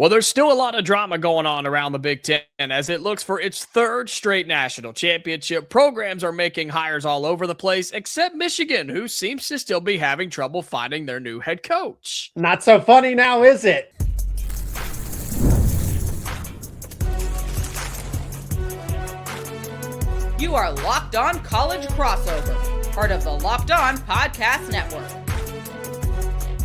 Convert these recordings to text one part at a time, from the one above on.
Well, there's still a lot of drama going on around the Big Ten as it looks for its third straight national championship. Programs are making hires all over the place, except Michigan, who seems to still be having trouble finding their new head coach. Not so funny now, is it? You are Locked On College Crossover, part of the Locked On Podcast Network.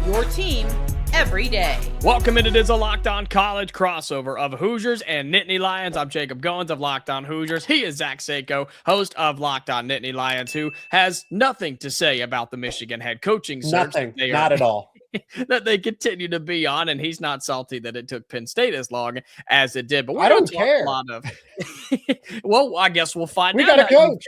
Your team every day. Welcome into this Locked On College Crossover of Hoosiers and Nittany Lions. I'm Jacob Goins of Locked On Hoosiers. He is Zach Seyko, host of Locked On Nittany Lions, who has nothing to say about the Michigan head coaching search. Nothing, not at all. That they continue to be on, and he's not salty that it took Penn State as long as it did. But I don't care. A lot of well, I guess we'll find out. We got a coach.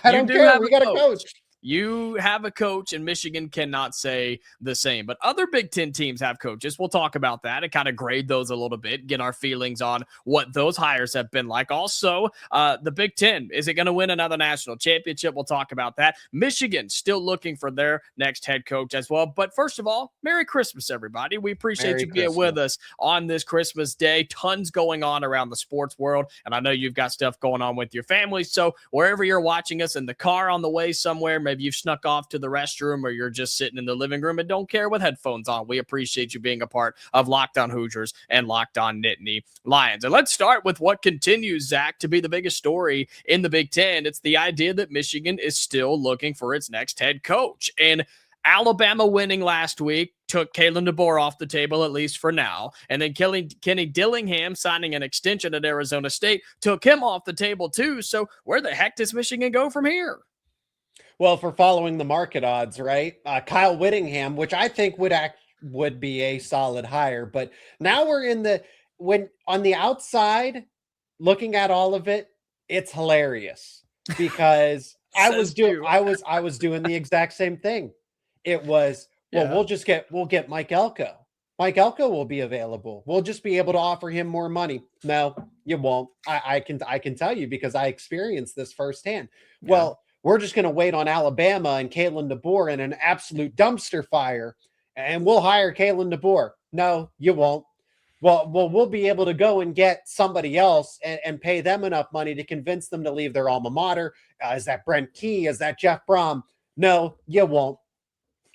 I don't care. We got a coach. You have a coach, and Michigan cannot say the same. But other Big Ten teams have coaches. We'll talk about that and kind of grade those a little bit, get our feelings on what those hires have been like. Also, the Big Ten, is it going to win another national championship? We'll talk about that. Michigan still looking for their next head coach as well. But first of all, Merry Christmas, everybody. We appreciate you being with us on this Christmas day. Tons going on around the sports world, and I know you've got stuff going on with your family. So wherever you're watching us, in the car, on the way somewhere, maybe you've snuck off to the restroom, or you're just sitting in the living room and don't care with headphones on, we appreciate you being a part of Locked On Hoosiers and Locked On Nittany Lions. And let's start with what continues, Zach, to be the biggest story in the Big Ten. It's the idea that Michigan is still looking for its next head coach. And Alabama winning last week took Kalen DeBoer off the table, at least for now. And then Kenny Dillingham signing an extension at Arizona State took him off the table too. So where the heck does Michigan go from here? Well, for following the market odds, right? Kyle Whittingham, which I think would be a solid hire, but now we're when on the outside looking at all of it, it's hilarious because I was doing the exact same thing. It was, well, we'll get Mike Elko. Mike Elko will be available. We'll just be able to offer him more money. No, you won't. I can tell you because I experienced this firsthand. Yeah. Well, we're just going to wait on Alabama and Kalen DeBoer in an absolute dumpster fire, and we'll hire Kalen DeBoer. No, you won't. Well, we'll be able to go and get somebody else and pay them enough money to convince them to leave their alma mater. Is that Brent Key? Is that Jeff Brom? No, you won't.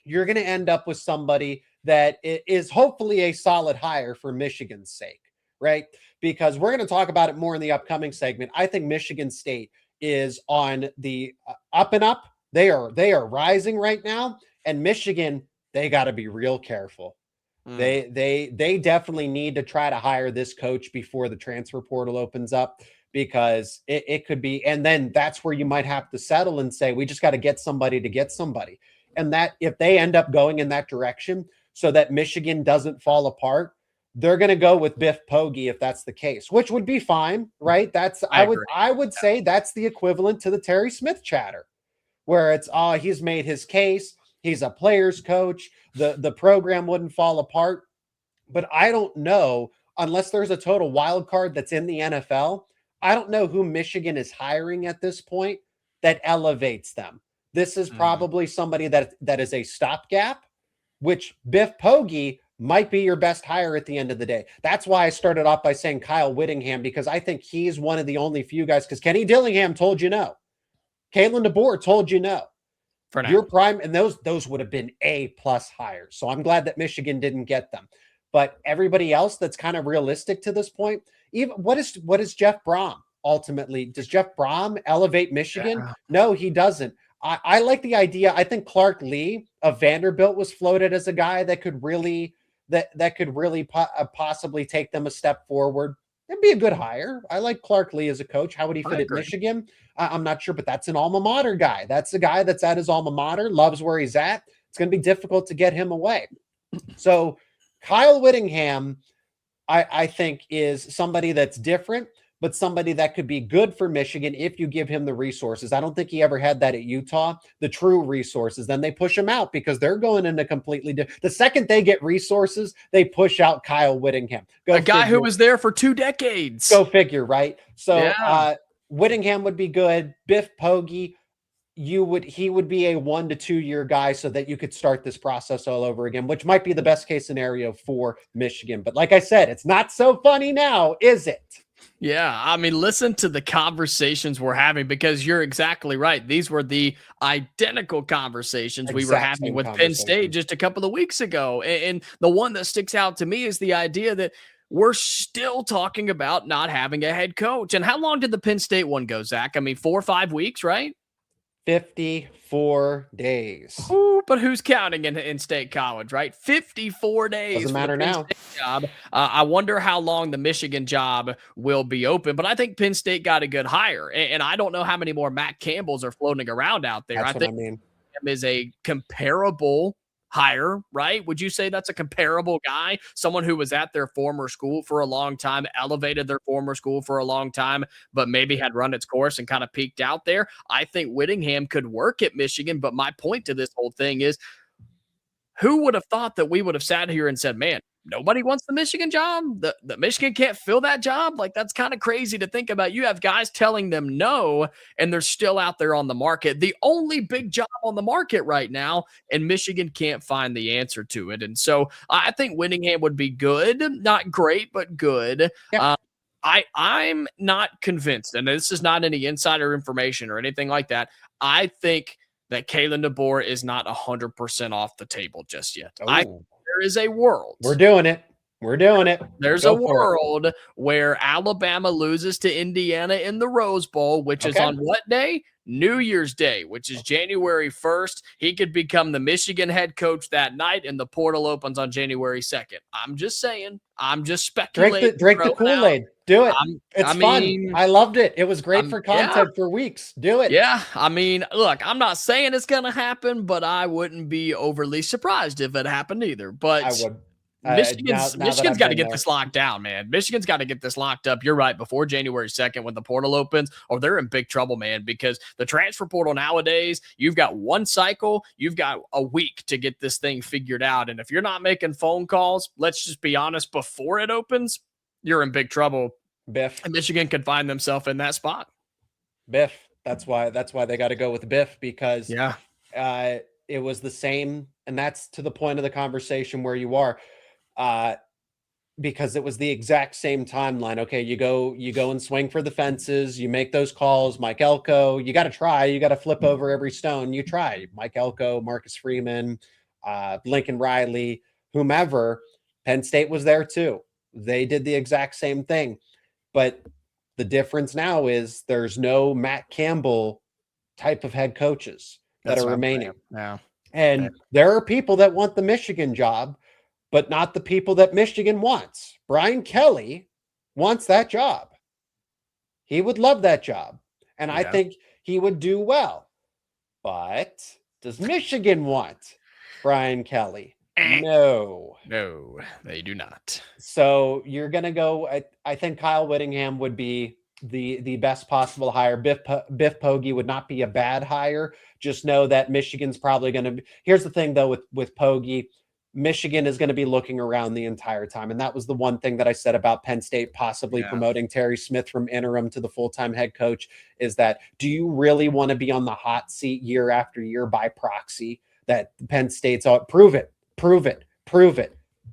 You're going to end up with somebody that is hopefully a solid hire for Michigan's sake, right? Because we're going to talk about it more in the upcoming segment. I think Michigan State is on the up and up. They are rising right now, and Michigan, they got to be real careful. They definitely need to try to hire this coach before the transfer portal opens up, because it could be, and then that's where you might have to settle and say, we just got to get somebody to get somebody. And that if they end up going in that direction so that Michigan doesn't fall apart, they're going to go with Biff Poggi if that's the case, which would be fine, right? I would say that's the equivalent to the Terry Smith chatter, where it's, he's made his case. He's a player's coach. The program wouldn't fall apart. But I don't know, unless there's a total wild card that's in the NFL, I don't know who Michigan is hiring at this point that elevates them. This is probably somebody that is a stopgap, which Biff Poggi might be your best hire at the end of the day. That's why I started off by saying Kyle Whittingham, because I think he's one of the only few guys, because Kenny Dillingham told you no. Kalen DeBoer told you no. For now. Your prime, and those would have been A+ hires. So I'm glad that Michigan didn't get them. But everybody else that's kind of realistic to this point, even what is Jeff Brom ultimately? Does Jeff Brom elevate Michigan? Yeah. No, he doesn't. I like the idea. I think Clark Lee of Vanderbilt was floated as a guy that could really possibly take them a step forward. It'd be a good hire. I like Clark Lee as a coach. How would he fit at Michigan? I'm not sure, but that's an alma mater guy. That's a guy that's at his alma mater, loves where he's at. It's going to be difficult to get him away. So Kyle Whittingham, I think, is somebody that's different, but somebody that could be good for Michigan if you give him the resources. I don't think he ever had that at Utah, the true resources. Then they push him out because they're going into completely different. The second they get resources, they push out Kyle Whittingham. A guy who was there for 2 decades. Go figure, right? So Whittingham would be good. Biff Poggi, he would be a 1 to 2 year guy so that you could start this process all over again, which might be the best case scenario for Michigan. But like I said, it's not so funny now, is it? Yeah, I mean, listen to the conversations we're having, because you're exactly right. These were the identical conversations we were having with Penn State just a couple of weeks ago. And the one that sticks out to me is the idea that we're still talking about not having a head coach. And how long did the Penn State one go, Zach? I mean, 4 or 5 weeks, right? 54 days. Ooh, but who's counting in State College, right? 54 days. Doesn't matter now. Job. I wonder how long the Michigan job will be open, but I think Penn State got a good hire. And I don't know how many more Matt Campbells are floating around out there. That's I think him is a comparable hire, right? Would you say that's a comparable guy? Someone who was at their former school for a long time, elevated their former school for a long time, but maybe had run its course and kind of peaked out there. I think Whittingham could work at Michigan, but my point to this whole thing is, who would have thought that we would have sat here and said, man, nobody wants the Michigan job? The Michigan can't fill that job? Like, that's kind of crazy to think about. You have guys telling them no, and they're still out there on the market. The only big job on the market right now, and Michigan can't find the answer to it. And so I think Whittingham would be good. Not great, but good. Yeah. I'm not convinced, and this is not any insider information or anything like that. I think that Kalen DeBoer is not 100% off the table just yet. There is a world. We're doing it. We're doing it. There's a world where Alabama loses to Indiana in the Rose Bowl, which is on what day? New Year's Day, which is January 1st. He could become the Michigan head coach that night, and the portal opens on January 2nd. I'm just saying. I'm just speculating. Drink the Kool-Aid. Do it. It's fun. I loved it. It was great for content for weeks. Do it. Yeah. I mean, look, I'm not saying it's going to happen, but I wouldn't be overly surprised if it happened either. But I would. Michigan's got to get this locked down, man. Michigan's got to get this locked up. You're right. Before January 2nd, when the portal opens, or they're in big trouble, man, because the transfer portal nowadays, you've got one cycle, you've got a week to get this thing figured out. And if you're not making phone calls, let's just be honest, before it opens, you're in big trouble. Biff. And Michigan could find themselves in that spot. Biff. That's why they got to go with Biff, because it was the same. And that's to the point of the conversation where you are. Because it was the exact same timeline. Okay, you go and swing for the fences. You make those calls. Mike Elko, you got to try. You got to flip over every stone. You try. Mike Elko, Marcus Freeman, Lincoln Riley, whomever. Penn State was there too. They did the exact same thing. But the difference now is there's no Matt Campbell type of head coaches that are remaining. And there are people that want the Michigan job, but not the people that Michigan wants. Brian Kelly wants that job. He would love that job. And I think he would do well. But does Michigan want Brian Kelly? No, they do not. So you're going to go. I think Kyle Whittingham would be the best possible hire. Biff Poggi would not be a bad hire. Just know that Michigan's probably going to. Here's the thing, though, with Poggi. Michigan is going to be looking around the entire time. And that was the one thing that I said about Penn State possibly promoting Terry Smith from interim to the full-time head coach, is that, do you really want to be on the hot seat year after year by proxy that Penn State's prove it.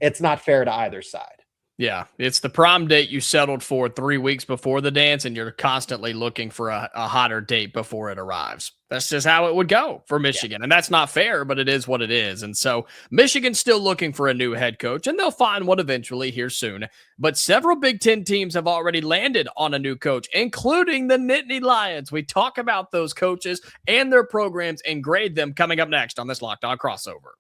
It's not fair to either side. Yeah, it's the prom date you settled for 3 weeks before the dance, and you're constantly looking for a hotter date before it arrives. That's just how it would go for Michigan, and that's not fair, but it is what it is. And so Michigan's still looking for a new head coach, and they'll find one eventually here soon. But several Big Ten teams have already landed on a new coach, including the Nittany Lions. We talk about those coaches and their programs and grade them coming up next on this Locked On Crossover.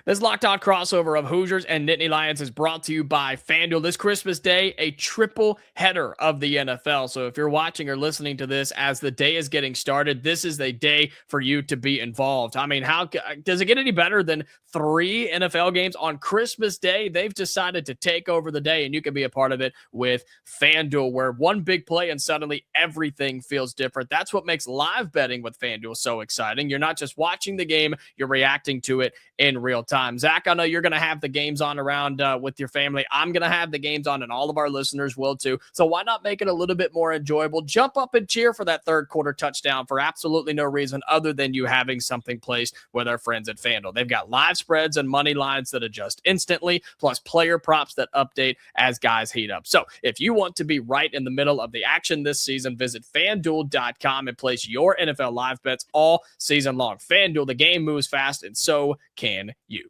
This Locked On crossover of Hoosiers and Nittany Lions is brought to you by FanDuel. This Christmas Day, a triple header of the NFL. So if you're watching or listening to this as the day is getting started, this is a day for you to be involved. I mean, how does it get any better than 3 NFL games on Christmas Day? They've decided to take over the day, and you can be a part of it with FanDuel, where one big play and suddenly everything feels different. That's what makes live betting with FanDuel so exciting. You're not just watching the game, you're reacting to it in real time. time. Zach, I know you're going to have the games on around with your family. I'm going to have the games on, and all of our listeners will too. So why not make it a little bit more enjoyable? Jump up and cheer for that third quarter touchdown for absolutely no reason other than you having something placed with our friends at FanDuel. They've got live spreads and money lines that adjust instantly, plus player props that update as guys heat up. So if you want to be right in the middle of the action this season, visit FanDuel.com and place your NFL live bets all season long. FanDuel, the game moves fast, and so can you.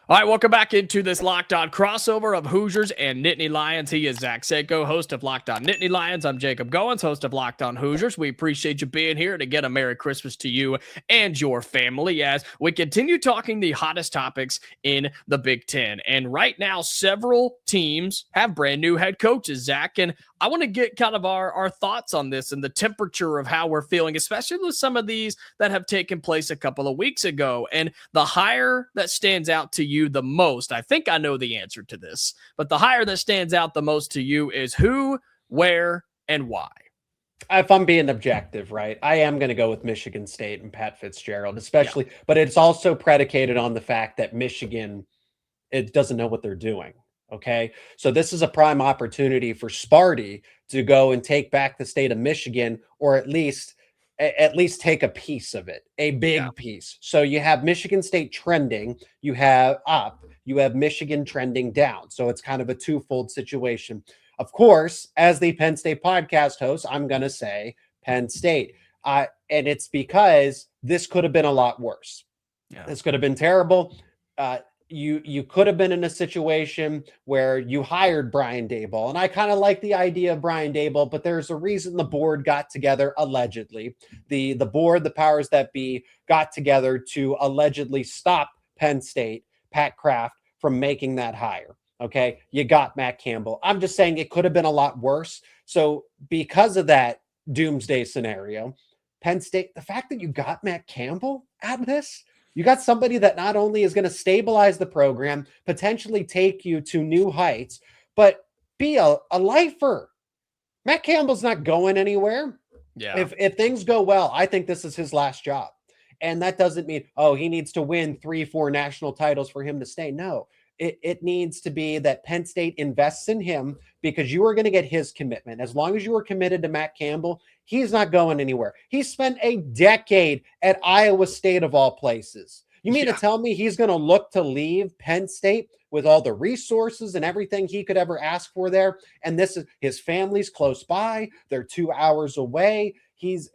All right, welcome back into this Locked On crossover of Hoosiers and Nittany Lions. He is Zach Seyko, host of Locked On Nittany Lions. I'm Jacob Goins, host of Locked On Hoosiers. We appreciate you being here to get a Merry Christmas to you and your family as we continue talking the hottest topics in the Big Ten. And right now, several teams have brand new head coaches, Zach, and I want to get kind of our thoughts on this and the temperature of how we're feeling, especially with some of these that have taken place a couple of weeks ago. And the hire that stands out to you the most, I think I know the answer to this, but the hire that stands out the most to you is who, where, and why? If I'm being objective, right, I am going to go with Michigan State and Pat Fitzgerald, especially, but it's also predicated on the fact that Michigan, it doesn't know what they're doing. Okay, so this is a prime opportunity for Sparty to go and take back the state of Michigan, or at least take a piece of it, a big piece. So you have Michigan State trending, you have up, you have Michigan trending down. So it's kind of a twofold situation. Of course, as the Penn State podcast host, I'm going to say Penn State. And it's because this could have been a lot worse. Yeah. This could have been terrible. You could have been in a situation where you hired Brian Daboll. And I kind of like the idea of Brian Daboll, but there's a reason the board got together, allegedly. The board, the powers that be, got together to allegedly stop Penn State, Pat Kraft, from making that hire. Okay, you got Matt Campbell. I'm just saying it could have been a lot worse. So because of that doomsday scenario, Penn State, the fact that you got Matt Campbell out of this, you got somebody that not only is going to stabilize the program, potentially take you to new heights, but be a lifer. Matt Campbell's not going anywhere. Yeah. If things go well, I think this is his last job. And that doesn't mean, he needs to win 3-4 national titles for him to stay. No, it needs to be that Penn State invests in him because you are going to get his commitment. As long as you are committed to Matt Campbell, he's not going anywhere. He spent a decade at Iowa State of all places. You mean to tell me he's going to look to leave Penn State with all the resources and everything he could ever ask for there? And this is his family's close by. They're 2 hours away. His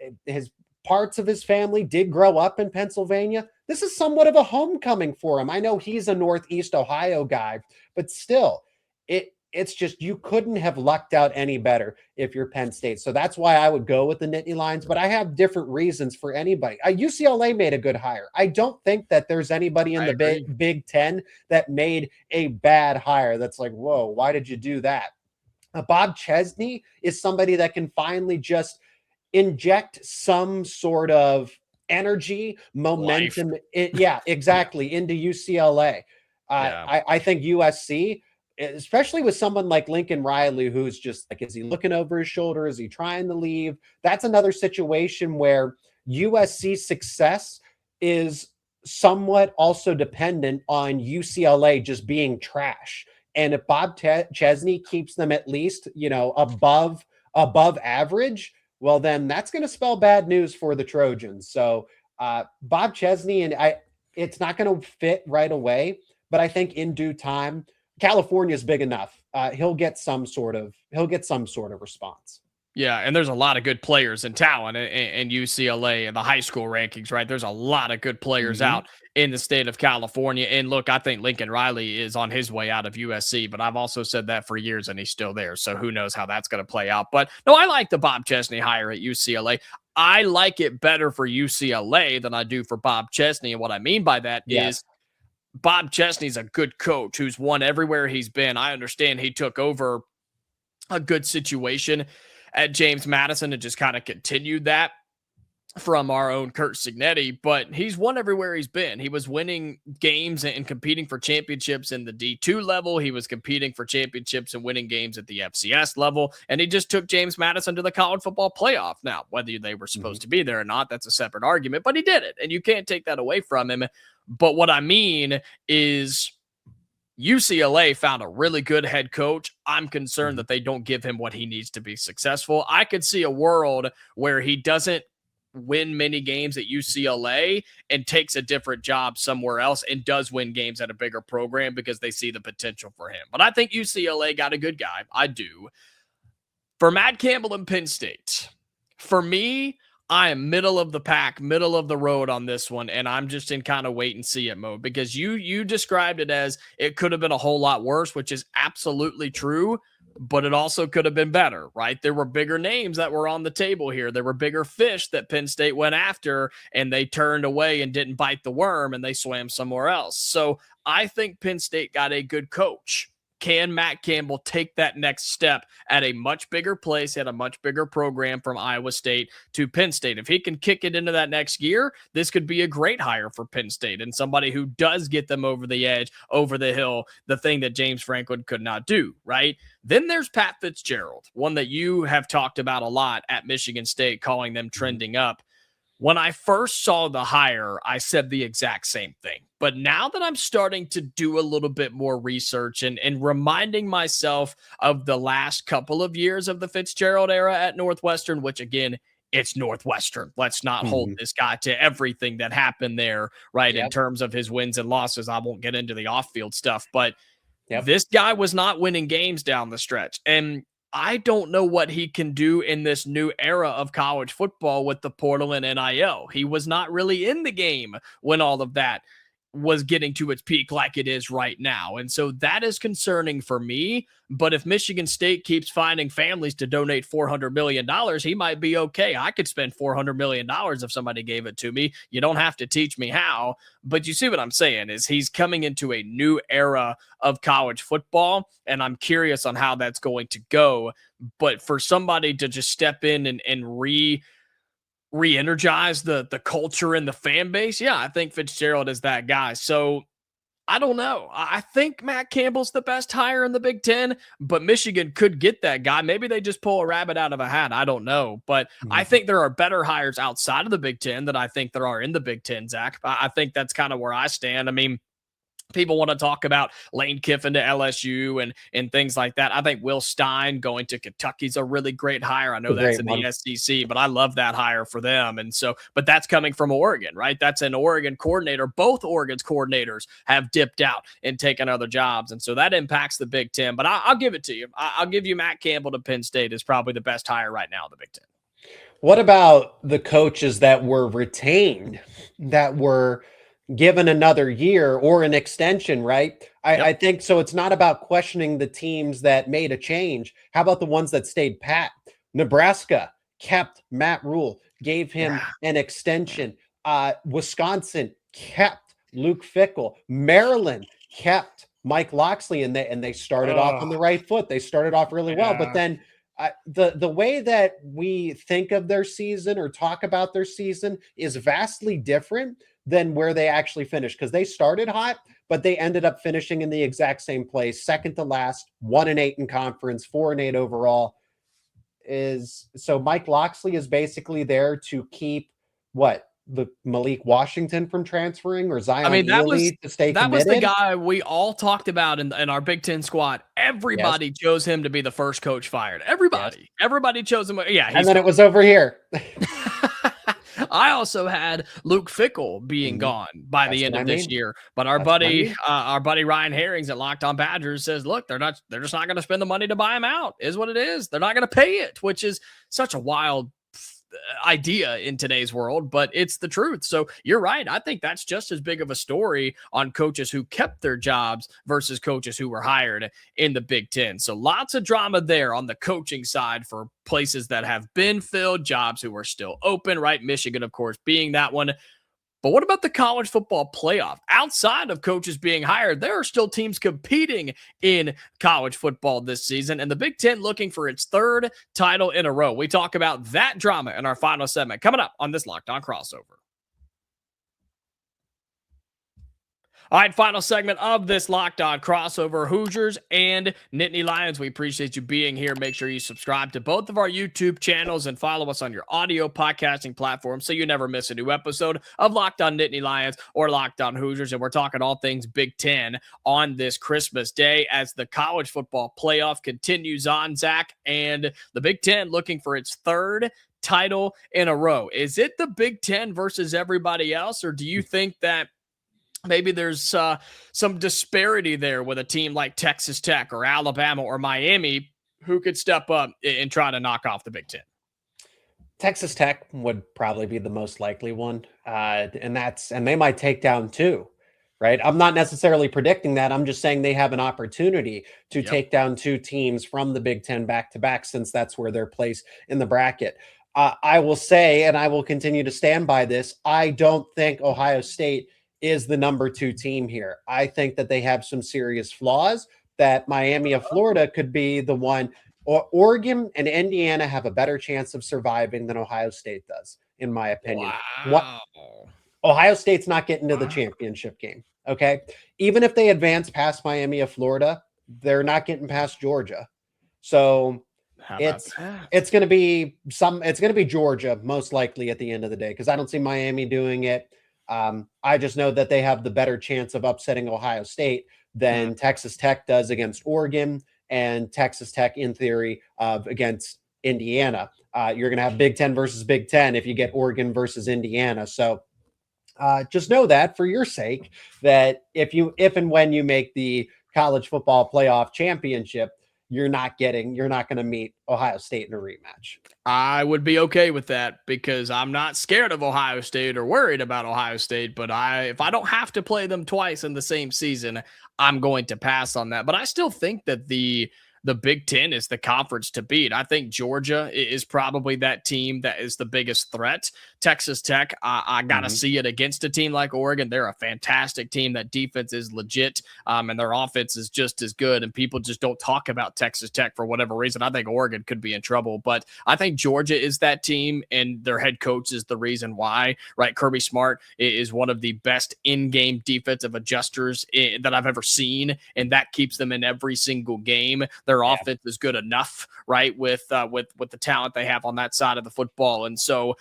parts of his family did grow up in Pennsylvania. This is somewhat of a homecoming for him. I know he's a Northeast Ohio guy, but still, it's just you couldn't have lucked out any better if you're Penn State. So that's why I would go with the Nittany Lions, but I have different reasons for anybody. UCLA made a good hire. I don't think that there's anybody in the Big Ten that made a bad hire that's like, whoa, why did you do that? Bob Chesney is somebody that can finally just inject some sort of energy, momentum. Exactly. Into UCLA. I think USC, especially with someone like Lincoln Riley, who's just like, is he looking over his shoulder? Is he trying to leave? That's another situation where USC's success is somewhat also dependent on UCLA just being trash. And if Bob Chesney keeps them at least, above average, well, then that's going to spell bad news for the Trojans. So Bob Chesney, and it's not going to fit right away, but I think in due time, California is big enough. He'll get some sort of response. Yeah, and there's a lot of good players and talent in UCLA and the high school rankings, right? There's a lot of good players out in the state of California. And look, I think Lincoln Riley is on his way out of USC, but I've also said that for years and he's still there. So who knows how that's going to play out. But no, I like the Bob Chesney hire at UCLA. I like it better for UCLA than I do for Bob Chesney. And what I mean by that is Bob Chesney's a good coach who's won everywhere he's been. I understand he took over a good situation at James Madison and just kind of continued that. from our own Kurt Signetti, but he's won everywhere he's been. He was winning games and competing for championships in the D2 level. He was competing for championships and winning games at the FCS level. And he just took James Madison to the college football playoff. Now, whether they were supposed to be there or not, that's a separate argument, but he did it. And you can't take that away from him. But what I mean is UCLA found a really good head coach. I'm concerned that they don't give him what he needs to be successful. I could see a world where he doesn't win many games at UCLA and takes a different job somewhere else and does win games at a bigger program because they see the potential for him. But I think UCLA got a good guy. I do. For Matt Campbell and Penn State, for me, I am middle of the pack, middle of the road on this one, and I'm just in kind of wait and see it mode because you described it as it could have been a whole lot worse, which is absolutely true. But it also could have been better, right? There were bigger names that were on the table here. There were bigger fish that Penn State went after, and they turned away and didn't bite the worm, and they swam somewhere else. So I think Penn State got a good coach. Can Matt Campbell take that next step at a much bigger place, at a much bigger program from Iowa State to Penn State? If he can kick it into that next year, this could be a great hire for Penn State and somebody who does get them over the edge, over the hill, the thing that James Franklin could not do, right? Then there's Pat Fitzgerald, one that you have talked about a lot at Michigan State, calling them trending up. When I first saw the hire, I said the exact same thing. But now that I'm starting to do a little bit more research and reminding myself of the last couple of years of the Fitzgerald era at Northwestern, which again, it's Northwestern. Let's not hold this guy to everything that happened there, right? In terms of his wins and losses. I won't get into the off-field stuff, but this guy was not winning games down the stretch. And I don't know what he can do in this new era of college football with the portal and NIL. He was not really in the game when all of that was getting to its peak like it is right now. And so that is concerning for me. But if Michigan State keeps finding families to donate $400 million, he might be okay. I could spend $400 million if somebody gave it to me. You don't have to teach me how. But you see what I'm saying is he's coming into a new era of college football, and I'm curious on how that's going to go. But for somebody to just step in and re-energize the culture and the fan base, yeah, I think Fitzgerald is that guy. So I don't know. I think Matt Campbell's the best hire in the Big Ten, but Michigan could get that guy. Maybe they just pull a rabbit out of a hat. I don't know. But I think there are better hires outside of the Big Ten than I think there are in the Big Ten, Zach. I think that's kind of where I stand. I mean, people want to talk about Lane Kiffin to LSU and things like that. I think Will Stein going to Kentucky's a really great hire. I know that's in the SEC, but I love that hire for them. And so, but that's coming from Oregon, right? That's an Oregon coordinator. Both Oregon's coordinators have dipped out and taken other jobs. And so that impacts the Big Ten. But I'll give it to you. I'll give you Matt Campbell to Penn State is probably the best hire right now in the Big Ten. What about the coaches that were retained, that were given another year or an extension, right? I think so. It's not about questioning the teams that made a change. How about the ones that stayed pat? Nebraska kept Matt Rule, gave him an extension. Wisconsin kept Luke Fickell. Maryland kept Mike Locksley, and they started off on the right foot. They started off really well, but then the way that we think of their season or talk about their season is vastly different than where they actually finished, because they started hot, but they ended up finishing in the exact same place, second to last, 1-8 in conference, 4-8 overall. So Mike Locksley is basically there to keep the Malik Washington from transferring, or Zion Ely to stay committed? That was the guy we all talked about in our Big Ten squad. Everybody chose him to be the first coach fired. Everybody chose him. Yeah, and then it was over here. I also had Luke Fickell being gone by the end of this year, but our buddy Ryan Herrings at Locked On Badgers says, look, they're just not going to spend the money to buy him out. Is what it is. They're not going to pay it, which is such a wild idea in today's world, but it's the truth. So you're right. I think that's just as big of a story on coaches who kept their jobs versus coaches who were hired in the Big Ten. So lots of drama there on the coaching side for places that have been filled, jobs who are still open, right? Michigan, of course, being that one. But what about the college football playoff? Outside of coaches being hired, there are still teams competing in college football this season, and the Big Ten looking for its third title in a row. We talk about that drama in our final segment coming up on this Locked On Crossover. All right, final segment of this Locked On Crossover, Hoosiers and Nittany Lions. We appreciate you being here. Make sure you subscribe to both of our YouTube channels and follow us on your audio podcasting platform so you never miss a new episode of Locked On Nittany Lions or Locked On Hoosiers. And we're talking all things Big Ten on this Christmas Day as the college football playoff continues on, Zach, and the Big Ten looking for its third title in a row. Is it the Big Ten versus everybody else, or do you think that maybe there's some disparity there with a team like Texas Tech or Alabama or Miami who could step up and try to knock off the Big Ten? Texas Tech would probably be the most likely one. And they might take down two, right? I'm not necessarily predicting that. I'm just saying they have an opportunity to take down two teams from the Big Ten back to back, since that's where they're placed in the bracket. I will say, and I will continue to stand by this, I don't think Ohio State is the number 2 team here. I think that they have some serious flaws, that Miami of Florida could be the one. Oregon and Indiana have a better chance of surviving than Ohio State does, in my opinion. Wow. Ohio State's not getting to the championship game, okay? Even if they advance past Miami of Florida, they're not getting past Georgia. So it's going to be Georgia most likely at the end of the day, because I don't see Miami doing it. I just know that they have the better chance of upsetting Ohio State than Texas Tech does against Oregon, and Texas Tech, in theory, against Indiana. You're going to have Big Ten versus Big Ten if you get Oregon versus Indiana. So just know that, for your sake, that if and when you make the college football playoff championship, you're not going to meet Ohio State in a rematch. I would be okay with that, because I'm not scared of Ohio State or worried about Ohio State, but if I don't have to play them twice in the same season, I'm going to pass on that. But I still think that the Big Ten is the conference to beat. I think Georgia is probably that team that is the biggest threat. Texas Tech, I got to see it against a team like Oregon. They're a fantastic team. That defense is legit, and their offense is just as good, and people just don't talk about Texas Tech for whatever reason. I think Oregon could be in trouble, but I think Georgia is that team, and their head coach is the reason why, right? Kirby Smart is one of the best in-game defensive adjusters that I've ever seen, and that keeps them in every single game. Their offense is good enough, right, with the talent they have on that side of the football. And so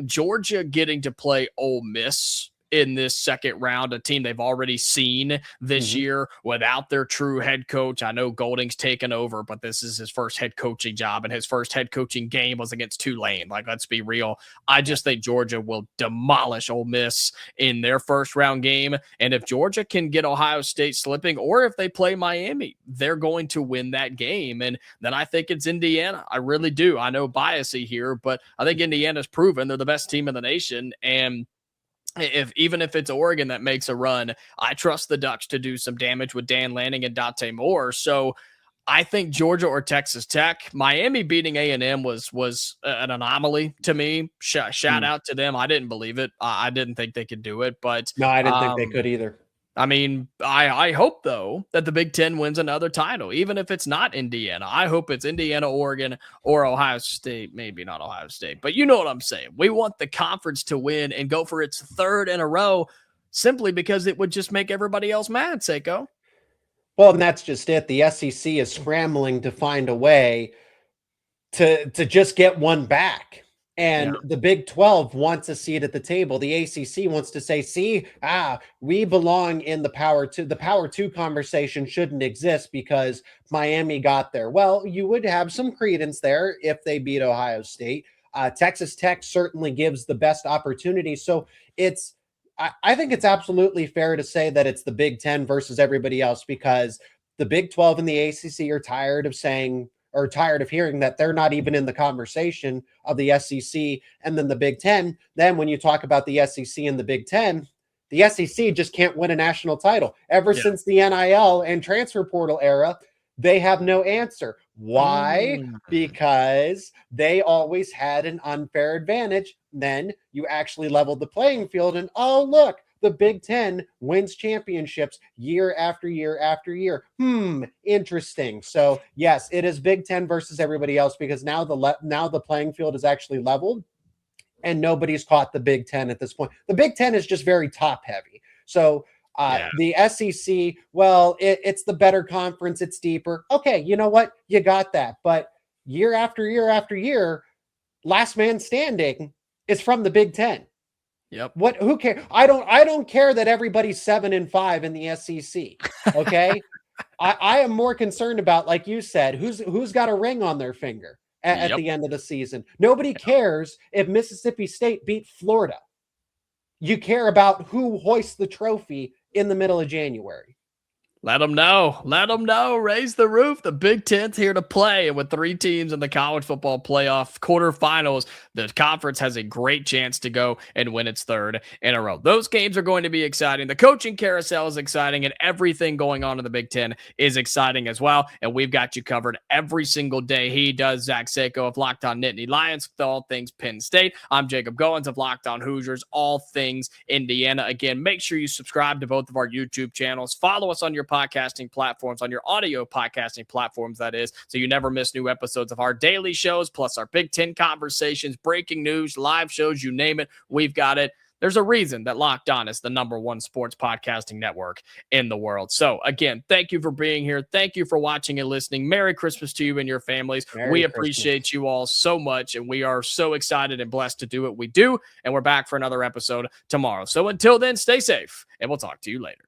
Georgia getting to play Ole Miss in this second round, a team they've already seen this year without their true head coach. I know Golding's taken over, but this is his first head coaching job, and his first head coaching game was against Tulane. Like, let's be real. I just think Georgia will demolish Ole Miss in their first round game. And if Georgia can get Ohio State slipping, or if they play Miami, they're going to win that game. And then I think it's Indiana. I really do. I know biasy here, but I think Indiana's proven they're the best team in the nation. And even if it's Oregon that makes a run, I trust the Ducks to do some damage with Dan Lanning and Dante Moore. So I think Georgia or Texas Tech. Miami beating A&M was an anomaly to me. Shout out to them. I didn't believe it. I didn't think they could do it, but no, I didn't think they could either. I mean, I hope, though, that the Big Ten wins another title, even if it's not Indiana. I hope it's Indiana, Oregon, or Ohio State. Maybe not Ohio State, but you know what I'm saying. We want the conference to win and go for its third in a row, simply because it would just make everybody else mad, Seyko. Well, and that's just it. The SEC is scrambling to find a way to just get one back. And the Big 12 wants a seat at the table. The ACC wants to say, see, we belong in the Power 2. The Power 2 conversation shouldn't exist because Miami got there. Well, you would have some credence there if they beat Ohio State. Texas Tech certainly gives the best opportunity. So I think it's absolutely fair to say that it's the Big 10 versus everybody else, because the Big 12 and the ACC are tired of hearing that they're not even in the conversation of the SEC and then the Big 10. Then when you talk about the SEC and the Big 10, the SEC just can't win a national title. Ever since the NIL and transfer portal era, they have no answer. Why? Because they always had an unfair advantage then you actually leveled the playing field and, oh, look, the Big Ten wins championships year after year after year. Interesting. So yes, it is Big Ten versus everybody else, because now the playing field is actually leveled and nobody's caught the Big Ten at this point. The Big Ten is just very top heavy. So the SEC, well, it's the better conference. It's deeper. Okay. You know what? You got that. But year after year after year, last man standing is from the Big Ten. Yep. Who cares? I don't care that everybody's 7-5 in the SEC. Okay. I am more concerned about, like you said, who's got a ring on their finger at the end of the season. Nobody cares if Mississippi State beat Florida. You care about who hoists the trophy in the middle of January. Let them know. Let them know. Raise the roof. The Big Ten's here to play. And with 3 teams in the college football playoff quarterfinals, the conference has a great chance to go and win its 3rd in a row. Those games are going to be exciting. The coaching carousel is exciting, and everything going on in the Big Ten is exciting as well. And we've got you covered every single day. He does, Zach Seyko of Locked On Nittany Lions, with all things Penn State. I'm Jacob Goins of Locked On Hoosiers, all things Indiana. Again, make sure you subscribe to both of our YouTube channels. Follow us on your podcasting platforms, on your audio podcasting platforms, that is, so you never miss new episodes of our daily shows, plus our Big Ten conversations, breaking news, live shows, you name it, we've got it. There's a reason that Locked On is the #1 sports podcasting network in the world. So again, thank you for being here. Thank you for watching and listening. Merry Christmas to you and your families. We appreciate you all so much, and we are so excited and blessed to do what we do. And we're back for another episode tomorrow. So until then, stay safe, and we'll talk to you later.